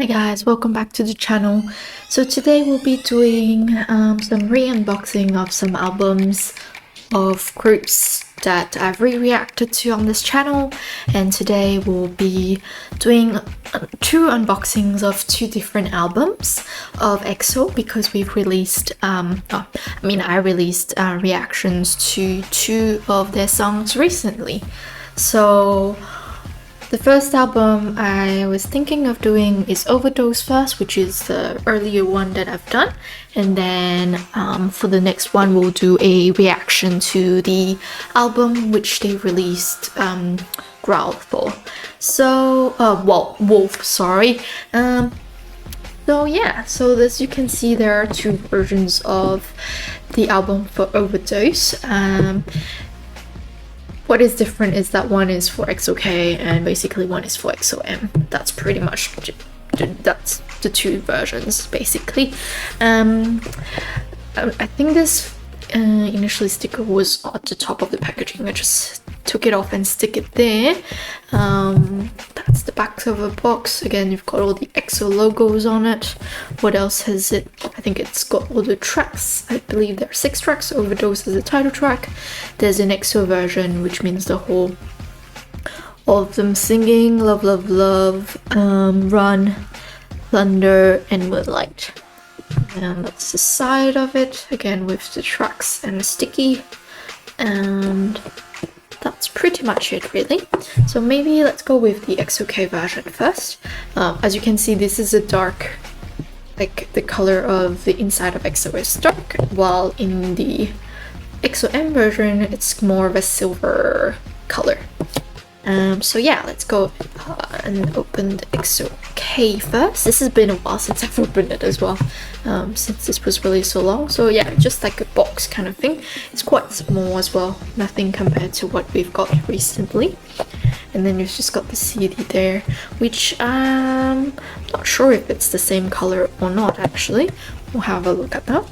Hi guys, welcome back to the channel. So today we'll be doing some re-unboxing of some albums of groups that I've reacted to on this channel, and today we'll be doing two unboxings of two different albums of EXO because we've released I released reactions to two of their songs recently. So the first album I was thinking of doing is Overdose first, which is the earlier one that I've done. And then for the next one, we'll do a reaction to the album which they released Growl for. So, Wolf, sorry. So yeah, so as you can see, there are two versions of the album for Overdose. What is different is that one is for EXO-K and basically one is for EXO-M. That's pretty much that's the two versions basically. I think this initially sticker was at the top of the packaging. I just took it off and stick it there. That's the back of a box. Again, you've got all the EXO logos on it. What else has it? I think it's got all the tracks. I believe there are 6 tracks. Overdose is the title track. There's an EXO version, which means all of them singing Love, Love, Love, Run, Thunder, and Moonlight. And that's the side of it, again with the tracks and the sticky, and that's pretty much it really. So maybe let's go with the EXO-K version first. As you can see, this is a dark, like the color of the inside of EXO is dark, while in the EXO-M version it's more of a silver color. So yeah, let's go and open the EXO-K first. This has been a while since I've opened it as well, since this was released so long. So yeah, just like a box kind of thing. It's quite small as well, nothing compared to what we've got recently. And then you've just got the CD there, which I'm not sure if it's the same color or not actually. We'll have a look at that.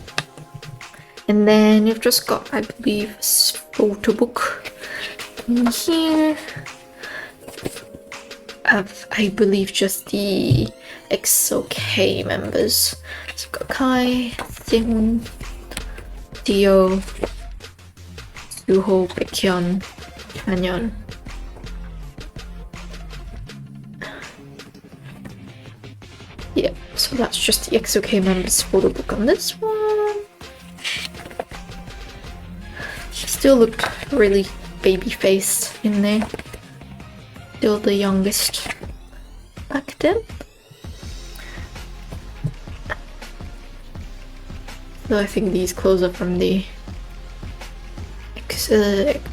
And then you've just got, I believe, a photo book in here. I believe just the EXO-K members. So we've got Kai, Sehun, Dio, Suho, Baekhyun, Chanyeon. Yeah, so that's just the EXO-K members photo book on this one. Still look really baby-faced in there. Still the youngest back then. So I think these clothes are from the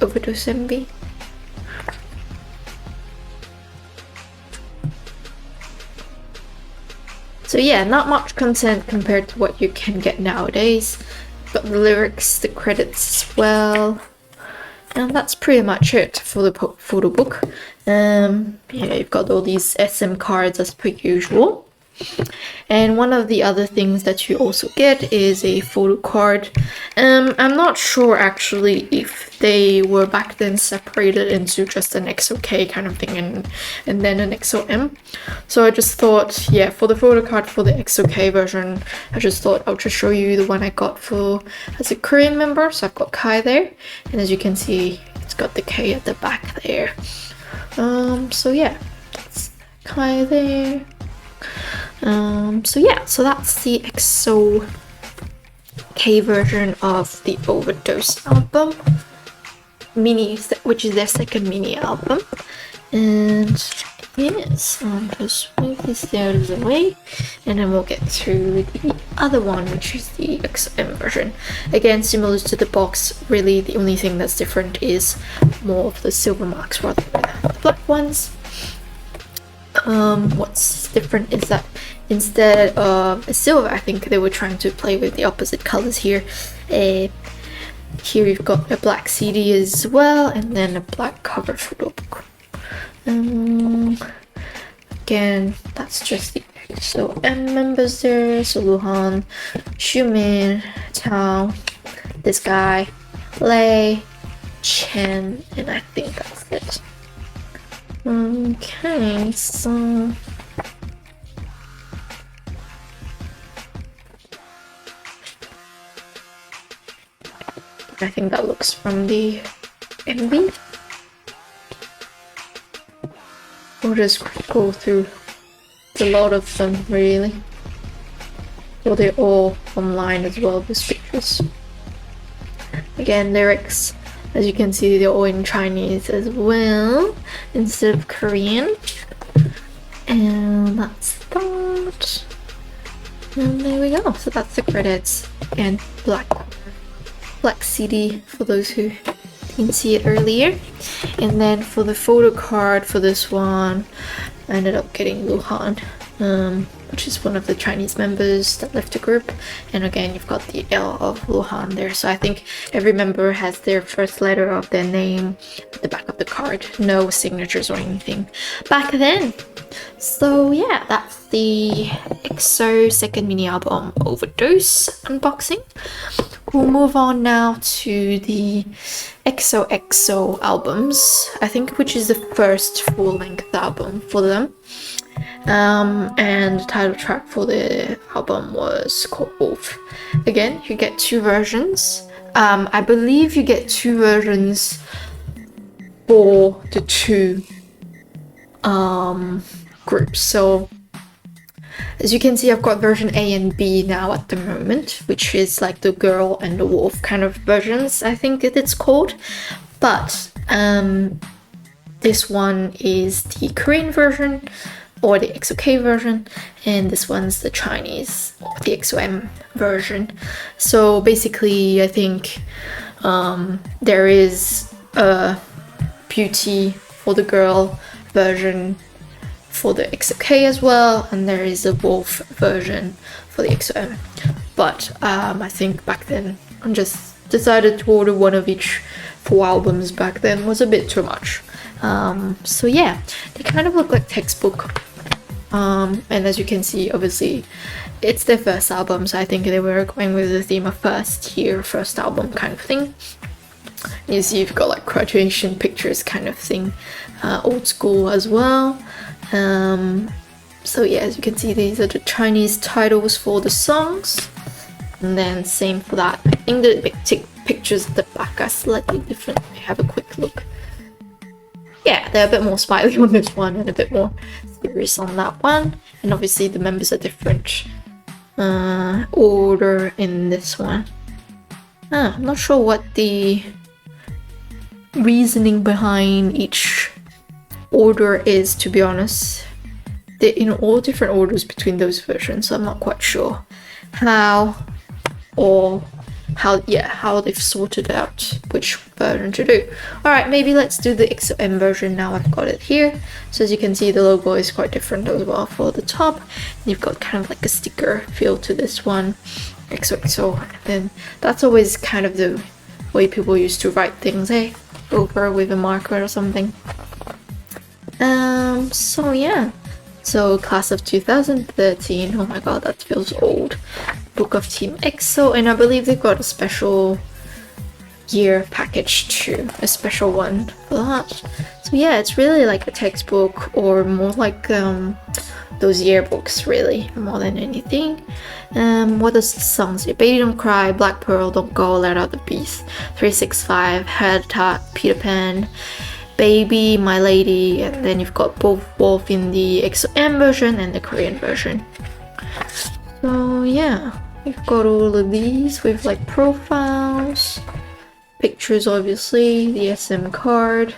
Overdose MV. So yeah, not much content compared to what you can get nowadays. Got the lyrics, the credits as well. And that's pretty much it for the photo book. Yeah, you've got all these SM cards as per usual. And one of the other things that you also get is a photo card. I'm not sure actually if they were back then separated into just an EXO-K kind of thing and then an EXO-M. So I just thought, yeah, for the photo card for the EXO-K version, I just thought I'll just show you the one I got for as a Korean member. So I've got Kai there, and as you can see, it's got the K at the back there. So yeah, that's Kai there. So yeah, so that's the EXO-K version of the Overdose album mini, which is their second mini album. And yes, I'll just move this out of the way, and then we'll get to the other one, which is the EXO-M version. Again, similar to the box, really the only thing that's different is more of the silver marks rather than the black ones. What's different is that instead of a silver, I think they were trying to play with the opposite colors here. Here you've got a black CD as well, and then a black cover photo book. Again, that's just the EXO-M members there. So Luhan, Xiumin, Tao, this guy, Lei, Chen, and I think that's it. Okay, so I think that looks from the MV. We'll just go through a lot of them, really. So they're all online as well, these pictures. Again, lyrics, as you can see, they're all in Chinese as well, instead of Korean. And that's that. And there we go. So that's the credits. And black CD for those who didn't see it earlier. And then for the photo card for this one, I ended up getting Luhan, which is one of the Chinese members that left the group. And again, you've got the L of Luhan there. So I think every member has their first letter of their name at the back of the card. No signatures or anything back then. So yeah, that's the EXO second mini album Overdose unboxing. We'll move on now to the XOXO albums, I think, which is the first full-length album for them. And the title track for the album was called Wolf. Again, you get two versions. I believe you get two versions for the two groups. So as you can see, I've got version A and B now at the moment, which is like the girl and the wolf kind of versions, I think it's called. But this one is the Korean version, or the EXO-K version, and this one's the Chinese, or the EXO-M version. So basically, I think there is a beauty for the girl version for the EXO-K as well, and there is a wolf version for the EXO-M. But I think back then I just decided to order one of each 4 albums. Back then was a bit too much. So yeah, they kind of look like textbook. And as you can see, obviously it's their first album, so I think they were going with the theme of first year, first album kind of thing. You see you've got like graduation pictures kind of thing, old school as well. So yeah, as you can see, these are the Chinese titles for the songs, and then same for that. I think the pictures at the back are slightly different. Let me have a quick look. Yeah, they're a bit more smiley on this one and a bit more serious on that one, and obviously the members are different order in this one. I'm not sure what the reasoning behind each order is, to be honest. They're in all different orders between those versions, so I'm not quite sure how they've sorted out which version to do. Alright, maybe let's do the EXO-M version now. I've got it here. So as you can see, the logo is quite different as well for the top. And you've got kind of like a sticker feel to this one, XOXO, and then that's always kind of the way people used to write things, over with a marker or something. So yeah, so class of 2013, oh my god, that feels old. Book of Team EXO, and I believe they've got a special year package too, a special one for that. So yeah, it's really like a textbook, or more like those yearbooks, really, more than anything. What does the song say? Baby Don't Cry, Black Pearl, Don't Go, Let Out the Beast, 365, Head Attack, Peter Pan, Baby, My Lady, and then you've got both Wolf in the EXO-M version and the Korean version. So yeah, we've got all of these with like profiles, pictures obviously, the SM card,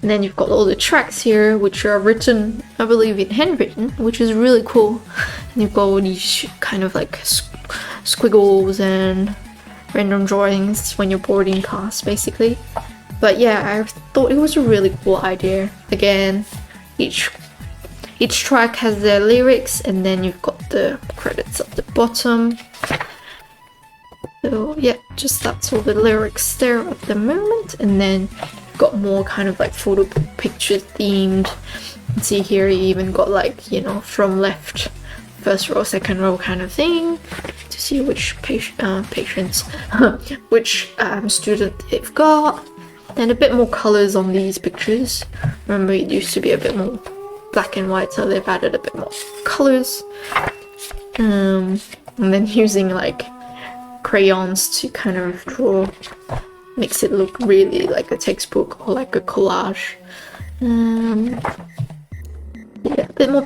and then you've got all the tracks here which are written, I believe, in handwritten, which is really cool. And you've got all these kind of like squiggles and random drawings when you're boarding class, basically. But yeah, I thought it was a really cool idea. Again, each track has their lyrics, and then you've got the credits at the bottom. So yeah, just that's all the lyrics there at the moment, and then you've got more kind of like photo picture themed. You can see here you even got like, you know, from left, first row, second row kind of thing, to see which patients, which student they've got. And a bit more colors on these pictures. Remember, it used to be a bit more black and white, so they've added a bit more colors. And then using like crayons to kind of draw, makes it look really like a textbook or like a collage. Yeah, a bit more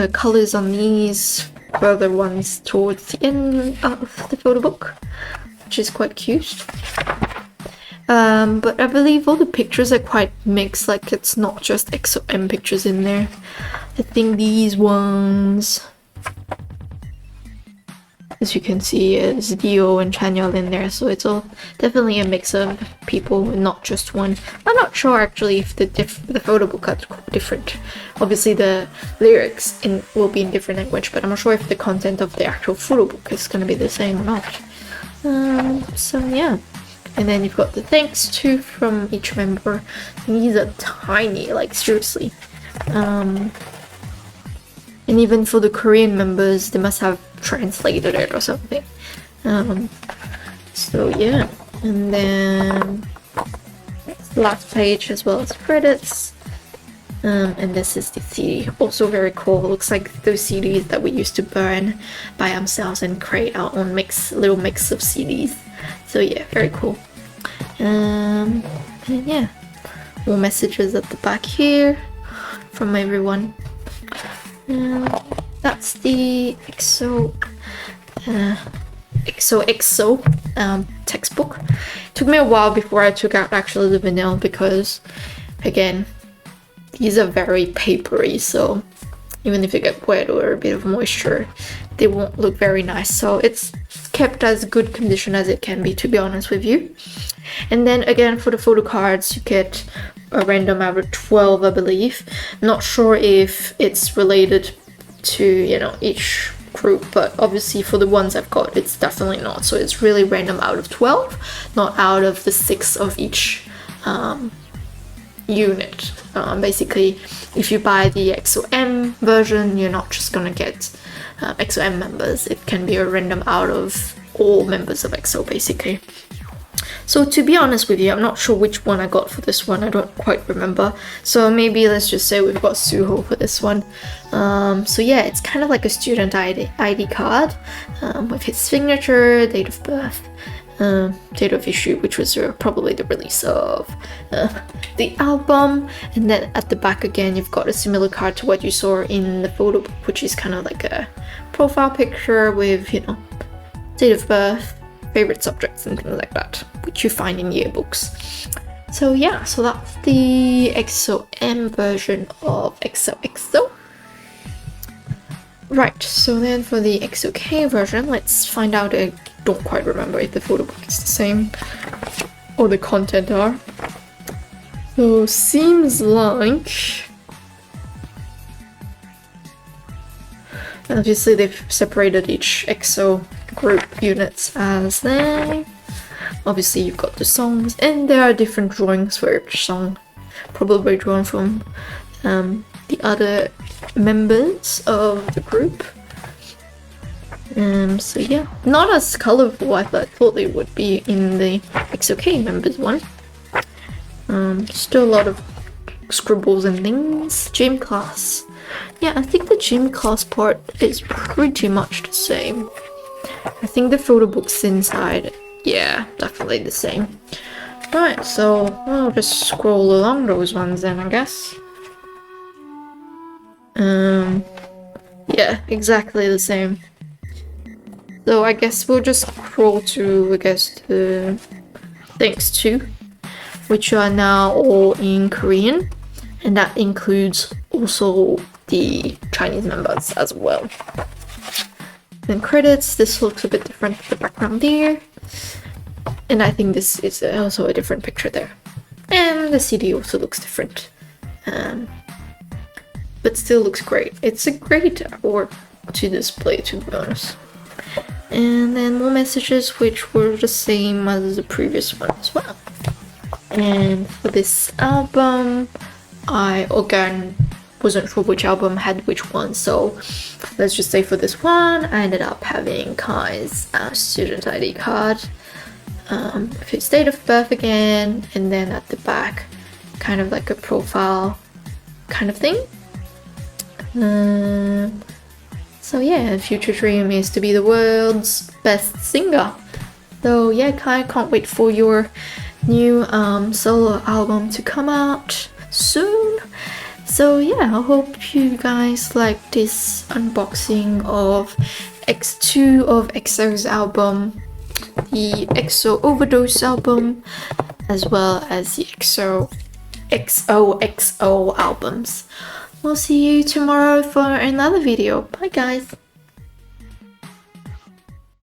colors on these further ones towards the end of the photo book, which is quite cute. But I believe all the pictures are quite mixed, like it's not just EXO-M pictures in there. I think these ones, as you can see, is Dio and Chanyeol in there, so it's all definitely a mix of people, not just one. I'm not sure actually if the photo book are different. Obviously the lyrics will be in different language, but I'm not sure if the content of the actual photo book is going to be the same or not. So yeah. And then you've got the thanks to from each member. These are tiny, like seriously. And even for the Korean members, they must have translated it or something. So yeah. And then the last page as well as credits. And this is the CD. Also very cool. Looks like those CDs that we used to burn by ourselves and create our own little mix of CDs. So yeah, very cool. And yeah, more messages at the back here from everyone. That's the XOXO textbook. It took me a while before I took out actually the vinyl because, again, these are very papery, so even if you get wet or a bit of moisture, they won't look very nice. So it's kept as good condition as it can be, to be honest with you. And then again, for the photo cards, you get a random out of 12, I believe. Not sure if it's related to, you know, each group, but obviously for the ones I've got, it's definitely not. So it's really random out of 12, not out of the 6 of each unit. Basically, if you buy the EXO-M version, you're not just gonna get EXO-M members. It can be a random out of all members of EXO, basically. So to be honest with you, I'm not sure which one I got for this one. I don't quite remember. So maybe let's just say we've got Suho for this one. So yeah, it's kind of like a student ID card with his signature, date of birth, date of issue, which was probably the release of the album. And then at the back again, you've got a similar card to what you saw in the photo book, which is kind of like a profile picture with, you know, date of birth, favorite subjects and things like that, which you find in yearbooks. So yeah, so that's the EXO-M version of XOXO. Right, so then for the EXO-K version, let's find out. I don't quite remember if the photo book is the same or the content are. So seems like, obviously they've separated each EXO group units as they. Obviously you've got the songs, and there are different drawings for each song, probably drawn from the other members of the group. So yeah, not as colorful as I thought they would be in the EXO-K members one. Still a lot of scribbles and things. Gym class. Yeah, I think the gym class part is pretty much the same. I think the photo book's inside. Yeah, definitely the same. Right, so I'll just scroll along those ones then, I guess. Yeah, exactly the same. So I guess we'll just scroll to, I guess, the thanks to, which are now all in Korean, and that includes also the Chinese members as well. Then credits, this looks a bit different with the background there. And I think this is also a different picture there. And the CD also looks different. But still looks great. It's a great artwork to display, to be honest. And then more messages, which were the same as the previous one as well. And for this album, I again wasn't sure which album had which one, so let's just say for this one, I ended up having Kai's student ID card, with his date of birth again, and then at the back, kind of like a profile kind of thing. So yeah, future dream is to be the world's best singer. So yeah, I can't wait for your new solo album to come out soon. So yeah, I hope you guys like this unboxing of X2 of EXO's album, the EXO Overdose album, as well as the XOXO albums. We'll see you tomorrow for another video. Bye guys!